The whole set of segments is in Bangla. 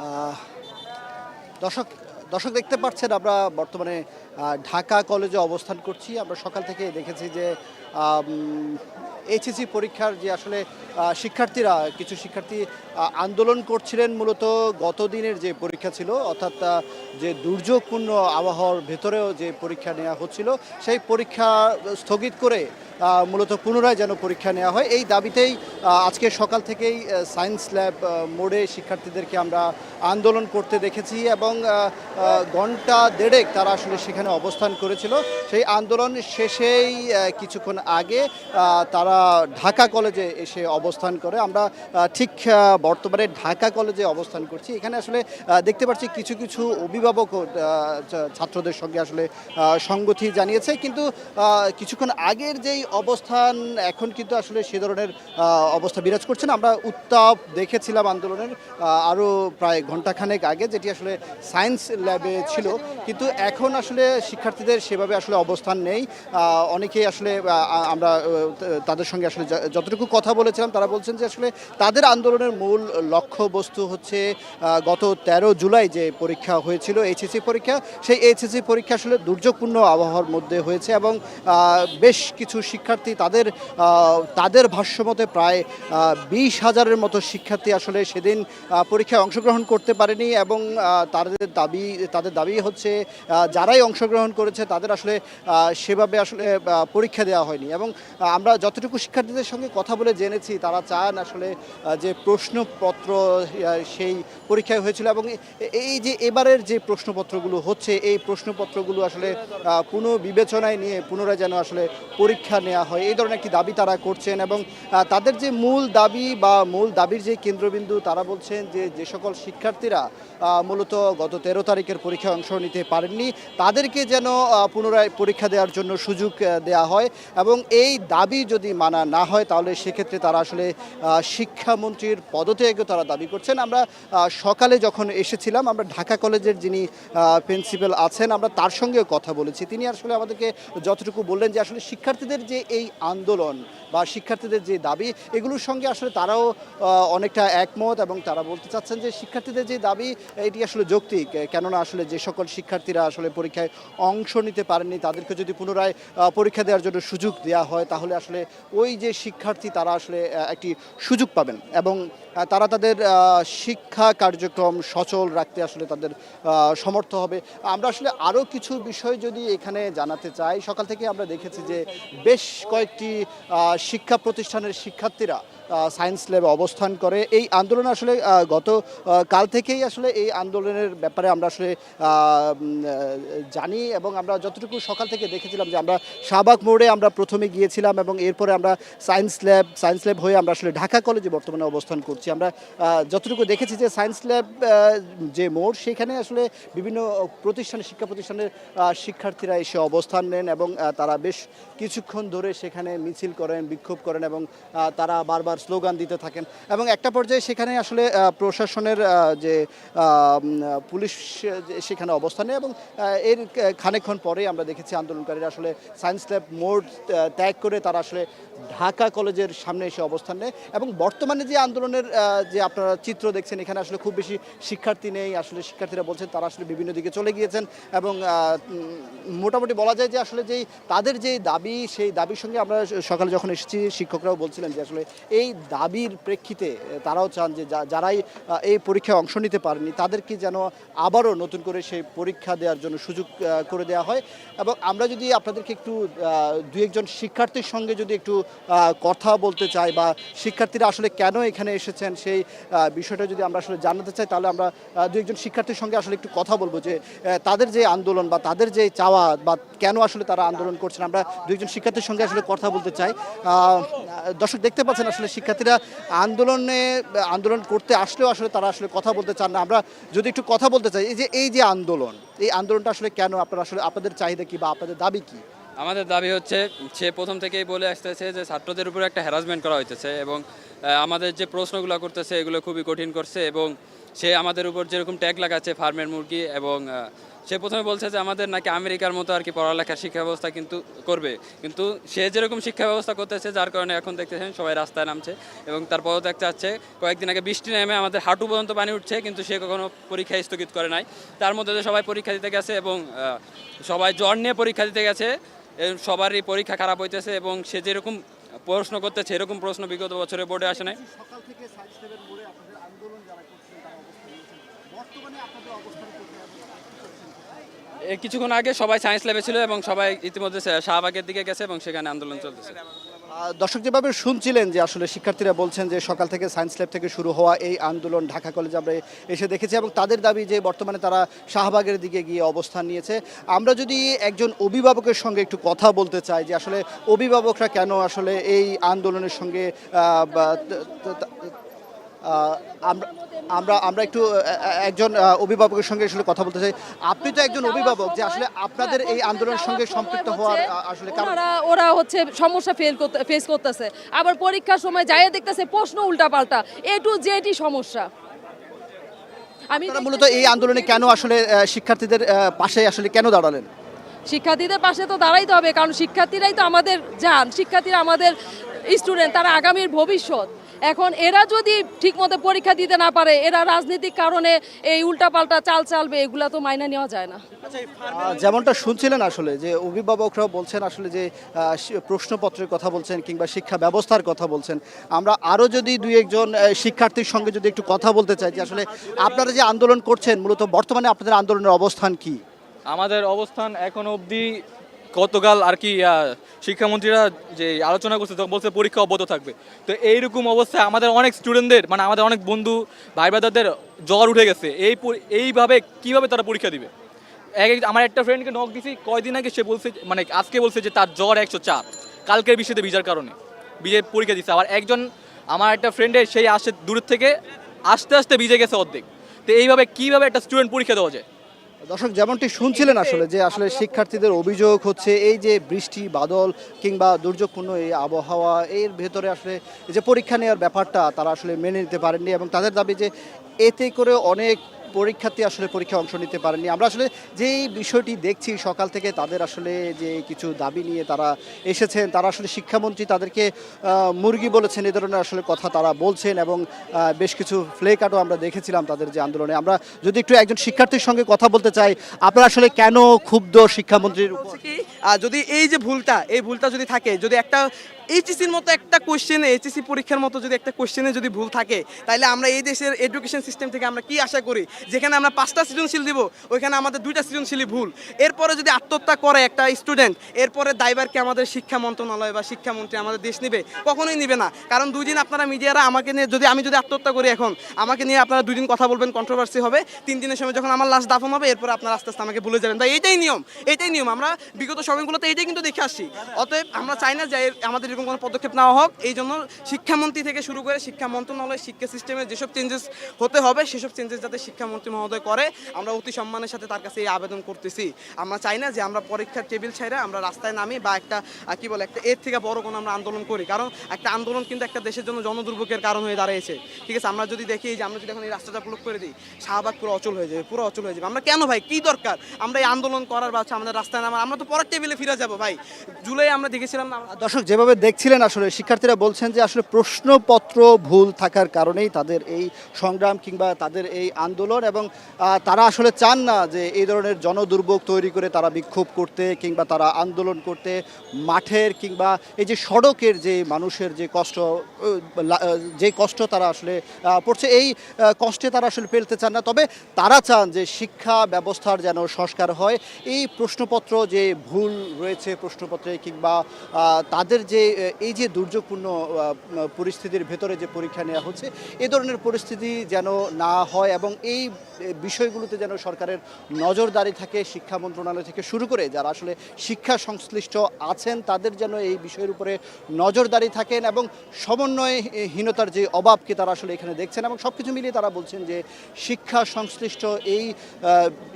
আহ, দর্শক দর্শক দেখতে পাচ্ছেন আমরা বর্তমানে ঢাকা কলেজে অবস্থান করছি। আমরা সকাল থেকে দেখেছি যে এইচএসসি পরীক্ষার যে আসলে শিক্ষার্থীরা কিছু শিক্ষার্থী আন্দোলন করছিলেন মূলত গত দিনের যে পরীক্ষা ছিল, অর্থাৎ যে দুর্যোগপূর্ণ আবহাওয়ার ভেতরেও যে পরীক্ষা নেওয়া হচ্ছিল সেই পরীক্ষা স্থগিত করে মূলত পুনরায় যেন পরীক্ষা নেওয়া হয়, এই দাবিতেই আজকে সকাল থেকেই সায়েন্স ল্যাব মোড়ে শিক্ষার্থীদেরকে আমরা আন্দোলন করতে দেখেছি এবং ঘণ্টা দেড়েক তারা আসলে সেখানে অবস্থান করেছিল। সেই আন্দোলন শেষেই কিছুক্ষণ আগে তারা ঢাকা কলেজে এসে অবস্থান করে। আমরা ঠিক বর্তমানে ঢাকা কলেজে অবস্থান করছি। এখানে আসলে দেখতে পাচ্ছি কিছু কিছু অভিভাবক ছাত্রদের সঙ্গে আসলে সঙ্গতি জানিয়েছে, কিন্তু কিছুক্ষণ আগের যেই অবস্থান এখন কিন্তু আসলে সে ধরনের অবস্থা বিরাজ করছে না। আমরা উত্তাপ দেখেছিলাম আন্দোলনের আরও প্রায় ঘণ্টাখানেক আগে, যেটি আসলে সায়েন্স ল্যাবে ছিল, কিন্তু এখন আসলে শিক্ষার্থীদের সেভাবে আসলে অবস্থান নেই। অনেকেই আসলে আমরা তাদের সঙ্গে আসলে যতটুকু কথা বলেছিলাম তারা বলছেন যে আসলে তাদের আন্দোলনের মূল লক্ষ্যবস্তু হচ্ছে গত 13 জুলাই যে পরীক্ষা হয়েছিল এইচএসসি পরীক্ষা, সেই এইচএসসি পরীক্ষা আসলে দুর্যোগপূর্ণ আবহাওয়ার মধ্যে হয়েছে এবং বেশ কিছু শিক্ষার্থী তাদের ভাষ্যমতে প্রায় 20,000-এর মতো শিক্ষার্থী আসলে সেদিন পরীক্ষায় অংশগ্রহণ করতে পারেনি এবং তাদের দাবি হচ্ছে যারাই অংশগ্রহণ করেছে তাদের আসলে সেভাবে আসলে পরীক্ষা দেওয়া হয়নি। এবং আমরা যতটুকু শিক্ষার্থীদের সঙ্গে কথা বলে জেনেছি তারা চান আসলে যে প্রশ্নপত্র সেই পরীক্ষায় হয়েছিল এবং এই যে এবারের যে প্রশ্নপত্রগুলো হচ্ছে এই প্রশ্নপত্রগুলো আসলে পুনঃবিবেচনায় নিয়ে পুনরায় যেন আসলে পরীক্ষা নেওয়া হয়, এই ধরনের একটি দাবি তারা করছেন। এবং তাদের যে মূল দাবি বা মূল দাবির যে কেন্দ্রবিন্দু, তারা বলছেন যে যে সকল শিক্ষার্থীরা মূলত গত 13 তারিখের পরীক্ষায় অংশ নিতে পারেননি তাদেরকে যেন পুনরায় পরীক্ষা দেওয়ার জন্য সুযোগ দেওয়া হয় এবং এই দাবি যদি মানা না হয় তাহলে সেক্ষেত্রে তারা আসলে শিক্ষামন্ত্রীর পদত্যাগও তারা দাবি করছেন। আমরা সকালে যখন এসেছিলাম আমরা ঢাকা কলেজের যিনি প্রিন্সিপাল আছেন আমরা তার সঙ্গেও কথা বলেছি। তিনি আসলে আমাদেরকে যতটুকু বললেন যে আসলে শিক্ষার্থীদের যে এই আন্দোলন বা শিক্ষার্থীদের যে দাবি এগুলোর সঙ্গে আসলে তারাও অনেকটা একমত এবং তারা বলতে চাচ্ছেন যে শিক্ষার্থীদের যে দাবি এটি আসলে যৌক্তিক, কেননা আসলে যে সকল শিক্ষার্থীরা আসলে পরীক্ষায় অংশ নিতে পারেননি তাদেরকে যদি পুনরায় পরীক্ষা দেওয়ার জন্য সুযোগ দেওয়া হয় তাহলে আসলে ওই যে শিক্ষার্থী তারা আসলে একটি সুযোগ পাবেন এবং তারা তাদের শিক্ষা কার্যক্রম সচল রাখতে আসলে তাদের সমর্থ হবে। আমরা আসলে আরও কিছু বিষয় যদি এখানে জানাতে চাই, সকাল থেকে আমরা দেখেছি যে বেশ কয়েকটি শিক্ষা প্রতিষ্ঠানের শিক্ষার্থীরা সায়েন্স ল্যাবে অবস্থান করে। এই আন্দোলন আসলে গত কাল থেকেই আসলে এই আন্দোলনের ব্যাপারে আমরা আসলে জানি এবং আমরা যতটুকু সকাল থেকে দেখেছিলাম যে আমরা শাহবাগ মোড়ে আমরা প্রথমে গিয়েছিলাম এবং এরপরে আমরা সায়েন্স ল্যাব হয়ে আমরা আসলে ঢাকা কলেজে বর্তমানে অবস্থান করছি। আমরা যতটুকু দেখেছি যে সায়েন্স ল্যাব যে মোড় সেখানে আসলে বিভিন্ন শিক্ষা প্রতিষ্ঠানের শিক্ষার্থীরা এসে অবস্থান নেন এবং তারা বেশ কিছুক্ষণ ধরে সেখানে মিছিল করেন, বিক্ষোভ করেন এবং তারা বারবার স্লোগান দিতে থাকেন এবং একটা পর্যায়ে সেখানে আসলে প্রশাসনের যে পুলিশ সেখানে অবস্থান নেয় এবং এর খানিকক্ষণ পরেই আমরা দেখেছি আন্দোলনকারীরা আসলে সায়েন্স ল্যাব মোড় ত্যাগ করে তারা আসলে ঢাকা কলেজের সামনে এসে অবস্থান নেয় এবং বর্তমানে যে আন্দোলনের যে আপনারা চিত্র দেখছেন এখানে আসলে খুব বেশি শিক্ষার্থী নেই। আসলে শিক্ষার্থীরা বলছেন তারা আসলে বিভিন্ন দিকে চলে গিয়েছেন এবং মোটামুটি বলা যায় যে আসলে যেই তাদের যে দাবি সেই দাবির সঙ্গে আমরা সকালে যখন এসেছি শিক্ষকরাও বলছিলেন যে আসলে এই দাবির প্রেক্ষিতে তারাও চান যে যারাই এই পরীক্ষায় অংশ নিতে পারেনি তাদেরকে যেন আবারও নতুন করে সেই পরীক্ষা দেওয়ার জন্য সুযোগ করে দেওয়া হয়। এবং আমরা যদি আপনাদেরকে একটু দু একজন শিক্ষার্থীর সঙ্গে যদি একটু কথা বলতে চাই বা শিক্ষার্থীরা আসলে কেন এখানে এসেছেন সেই বিষয়টা যদি আমরা আসলে জানাতে চাই তাহলে আমরা দু একজন শিক্ষার্থীর সঙ্গে আসলে একটু কথা বলবো যে তাদের যে আন্দোলন বা তাদের যে চাওয়া বা কেন আসলে তারা আন্দোলন করছেন। আমরা দু একজন শিক্ষার্থীর সঙ্গে আসলে কথা বলতে চাই। দর্শক দেখতে পাচ্ছেন আসলে শিক্ষার্থীরা আন্দোলন করতে আসলেও আসলে তারা আসলে কথা বলতে চান না। আমরা যদি একটু কথা বলতে চাই এই যে আন্দোলনটা আসলে কেন, আপনারা আসলে আপনাদের চাহিদা কি বা আপনাদের দাবি কি? আমাদের দাবি হচ্ছে সে প্রথম থেকেই বলে আসতেছে যে ছাত্রদের উপর একটা হ্যারাসমেন্ট করা হইতেছে এবং আমাদের যে প্রশ্নগুলো করতেছে এগুলো খুবই কঠিন করছে এবং সে আমাদের উপর যেরকম ট্যাগ লাগাচ্ছে ফার্মের মুরগি এবং সে প্রথমে বলছে যে আমাদের নাকি আমেরিকার মতো আর কি পড়ালেখার শিক্ষা ব্যবস্থা কিন্তু করবে, কিন্তু সে যেরকম শিক্ষা ব্যবস্থা করতেছে যার কারণে এখন দেখতেছেন সবাই রাস্তায় নামছে এবং তার পদত্যাগ চাচ্ছে। কয়েকদিন আগে বৃষ্টি নেমে আমাদের হাঁটু পর্যন্ত পানি উঠছে, কিন্তু সে কখনো পরীক্ষা স্থগিত করে নাই। তার মধ্যে যে সবাই পরীক্ষা দিতে গেছে এবং সবাই জ্বর নিয়ে পরীক্ষা দিতে গেছে, সবারই পরীক্ষা খারাপ হইতেছে এবং সে যেরকম প্রশ্ন করতেছে এরকম প্রশ্ন বিগত বছরে বোর্ডে আসে নাই। সকাল থেকে সায়েন্স ল্যাবের মোড়ে আপনাদের আন্দোলন যারা করছেন তারা অবস্থান নিয়েছেন, বর্তমানে আপনাদের অবস্থান করতে কিছুক্ষণ আগে সবাই সায়েন্স ল্যাবে ছিল এবং সবাই ইতিমধ্যে শাহবাগের দিকে গেছে এবং সেখানে আন্দোলন চলতেছে। দর্শক যেভাবে শুনছিলেন যে আসলে শিক্ষার্থীরা বলছেন যে সকাল থেকে সায়েন্স ল্যাব থেকে শুরু হওয়া এই আন্দোলন ঢাকা কলেজে আমরা এসে দেখেছি এবং তাদের দাবি যে বর্তমানে তারা শাহবাগের দিকে গিয়ে অবস্থান নিয়েছে। আমরা যদি একজন অভিভাবকের সঙ্গে একটু কথা বলতে চাই যে আসলে অভিভাবকরা কেন আসলে এই আন্দোলনের সঙ্গে আমরা আমরা আমরা একটু একজন অভিভাবকের সঙ্গে আসলে কথা বলতে চাই। আপনি তো একজন অভিভাবক, যে আসলে আপনাদের এই আন্দোলনের সঙ্গে সম্পৃক্ত হওয়ার আসলে কারণ ওরা হচ্ছে সমস্যা ফেস করতেছে, আবার পরীক্ষার সময় যাই দেখতেছে প্রশ্ন উল্টাপাল্টা, এ টু জেডই সমস্যা। আমি আপনারা মূলত এই আন্দোলনে কেন আসলে শিক্ষার্থীদের পাশে আসলে কেন দাঁড়ালেন? শিক্ষার্থীদের পাশে তো দাঁড়াইতে হবে, কারণ শিক্ষার্থীরাই তো আমাদের জান, শিক্ষার্থীরা আমাদের স্টুডেন্ট, তারা আগামীর ভবিষ্যৎ। এখন এরা যদি ঠিকমতো পরীক্ষা দিতে না পারে, এরা রাজনৈতিক কারণে এই উল্টাপাল্টা চাল চালবে, এগুলা তো মাইনা নেওয়া যায় না। যেমনটা শুনছিলেন আসলে যে অভিভাবকরাও বলছেন আসলে যে প্রশ্নপত্রের কথা বলছেন কিংবা শিক্ষা ব্যবস্থার কথা বলছেন। আমরা আরও যদি দুই একজন শিক্ষার্থীর সঙ্গে যদি একটু কথা বলতে চাই যে আসলে আপনারা যে আন্দোলন করছেন মূলত বর্তমানে আপনাদের আন্দোলনের অবস্থান কি? আমাদের অবস্থান এখন অবধি গতকাল আর কি শিক্ষামন্ত্রীরা যে আলোচনা করছে তখন বলছে পরীক্ষা অব্যাহত থাকবে। তো এইরকম অবস্থায় আমাদের অনেক স্টুডেন্টদের মানে আমাদের অনেক বন্ধু ভাই ব্রাদারদের জ্বর উঠে গেছে। এইভাবে কিভাবে তারা পরীক্ষা দিবে? আমার একটা ফ্রেন্ডকে নক দিছি কয়দিন আগে, সে বলছে মানে আজকে বলছে যে তার জ্বর 104 কালকের বৃষ্টিতে ভিজার কারণে পরীক্ষা দিচ্ছে। আবার একজন আমার একটা ফ্রেন্ডের সেই আসে দূরের থেকে আস্তে আস্তে ভিজে গেছে অর্ধেক। তো এইভাবে কিভাবে একটা স্টুডেন্ট পরীক্ষা দেওয়া যায়? দর্শক যেমনটি শুনছিলেন আসলে যে আসলে শিক্ষার্থীদের অভিযোগ হচ্ছে এই যে বৃষ্টি বাদল কিংবা দুর্যোগপূর্ণ এই আবহাওয়া এর ভেতরে আসলে এই যে পরীক্ষা নেওয়ার ব্যাপারটা তারা আসলে মেনে নিতে পারেননি এবং তাদের দাবি যে এতে করে অনেক পরীক্ষার্থী আসলে পরীক্ষায় অংশ নিতে পারেননি। আমরা আসলে যেই বিষয়টি দেখছি সকাল থেকে তাদের আসলে যে কিছু দাবি নিয়ে তারা এসেছেন, তারা আসলে শিক্ষামন্ত্রী তাদেরকে মুরগি বলেছেন, এ ধরনের আসলে কথা তারা বলছেন এবং বেশ কিছু ফ্লে কার্ডও আমরা দেখেছিলাম তাদের যে আন্দোলনে। আমরা যদি একটু একজন শিক্ষার্থীর সঙ্গে কথা বলতে চাই, আপনারা আসলে কেন ক্ষুব্ধ শিক্ষামন্ত্রীর উপর? যদি এই যে ভুলটা যদি থাকে, যদি একটা এইচএসির মতো একটা কোশ্চেনে, এইচএসি পরীক্ষার মতো যদি একটা কোশ্চেনে যদি ভুল থাকে, তাহলে আমরা এই দেশের এডুকেশন সিস্টেম থেকে আমরা কি আশা করি? যেখানে আমরা 5টা সৃজনশীল দিব, ওইখানে আমাদের 2টা সৃজনশীলই ভুল। এরপরে যদি আত্মহত্যা করে একটা স্টুডেন্ট, এরপরে দায়ভারকে আমাদের শিক্ষা মন্ত্রণালয় বা শিক্ষামন্ত্রী আমাদের দেশ নিবে? কখনোই নিবে না। কারণ 2 দিন আপনারা মিডিয়ারা আমাকে নিয়ে, আমি যদি আত্মহত্যা করি এখন, আমাকে নিয়ে আপনারা 2 দিন কথা বলবেন, কন্ট্রোভার্সি হবে। 3 দিনের সময় যখন আমার লাশ দাফন হবে, এরপর আপনারা আস্তে আস্তে আমাকে ভুলে যাবেন। তাই এইটাই নিয়ম। আমরা বিগত সময়গুলোতে এইটাই কিন্তু দেখে আসছি। অতএব আমরা চাই না যে আমাদের এরকম কোনো পদক্ষেপ নেওয়া হোক। এই জন্য শিক্ষামন্ত্রী থেকে শুরু করে শিক্ষা মন্ত্রণালয়, শিক্ষা সিস্টেমে যেসব চেঞ্জেস হতে হবে সেসব চেঞ্জেস যাতে শিক্ষামন্ত্রী মহোদয় করে, আমরা অতি সম্মানের সাথে তার কাছে এই আবেদন করতেছি। আমরা চাই না যে আমরা পরীক্ষার টেবিল ছাইরা আমরা রাস্তায় নামি বা একটা একটা এর থেকে বড় কোনো আমরা আন্দোলন করি। কারণ একটা আন্দোলন কিন্তু একটা দেশের জন্য জনদুর্ভোগের কারণ হয়ে দাঁড়িয়েছে। ঠিক আছে, আমরা যদি দেখি যে আমরা যদি এখন এই রাস্তাটা ব্লক করে দিই, শাহবাগ পুরো অচল হয়ে যাবে, আমরা কেন ভাই, কি দরকার আমরা এই আন্দোলন করার বা আমাদের রাস্তায় নামার? আমরা তো পরের টেবিলে ফিরে যাবো ভাই। জুলাই আমরা দেখেছিলাম না। দর্শক যেভাবে দেখছিলেন আসলে শিক্ষার্থীরা বলছেন যে আসলে প্রশ্নপত্র ভুল থাকার কারণেই তাদের এই সংগ্রাম কিংবা তাদের এই আন্দোলন এবং তারা আসলে চান না যে এই ধরনের জনদুর্ভোগ তৈরি করে তারা বিক্ষোভ করতে কিংবা তারা আন্দোলন করতে মাঠের কিংবা এই যে সড়কের যে মানুষের যে কষ্ট তারা আসলে পড়ছে, এই কষ্টে তারা আসলে ফেলতে চান না। তবে তারা চান যে শিক্ষা ব্যবস্থার যেন সংস্কার হয়। এই প্রশ্নপত্র যে ভুল রয়েছে প্রশ্নপত্রে কিংবা তাদের যে এই যে দুর্যোগপূর্ণ পরিস্থিতির ভেতরে যে পরীক্ষা নেওয়া হচ্ছে, এ ধরনের পরিস্থিতি যেন না হয় এবং এই বিষয়গুলোতে যেন সরকারের নজরদারি থাকে, শিক্ষা মন্ত্রণালয় থেকে শুরু করে যারা আসলে শিক্ষা সংশ্লিষ্ট আছেন তাদের যেন এই বিষয়ের উপরে নজরদারি থাকেন এবং সমন্বয়হীনতার যে অভাবকে তারা আসলে এখানে দেখছেন এবং সব কিছু মিলিয়ে তারা বলছেন যে শিক্ষা সংশ্লিষ্ট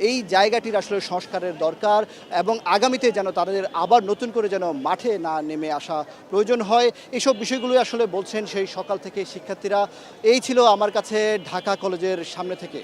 এই জায়গাটির আসলে সংস্কারের দরকার এবং আগামীতে যেন তাদের আবার নতুন করে যেন মাঠে না নেমে আসা প্রয়োজন হয়। এইসব বিষয়গুলো আসলে বলছেন সেই সকাল থেকে শিক্ষার্থীরা। এই ছিল আমার কাছে ঢাকা কলেজের সামনে থেকে।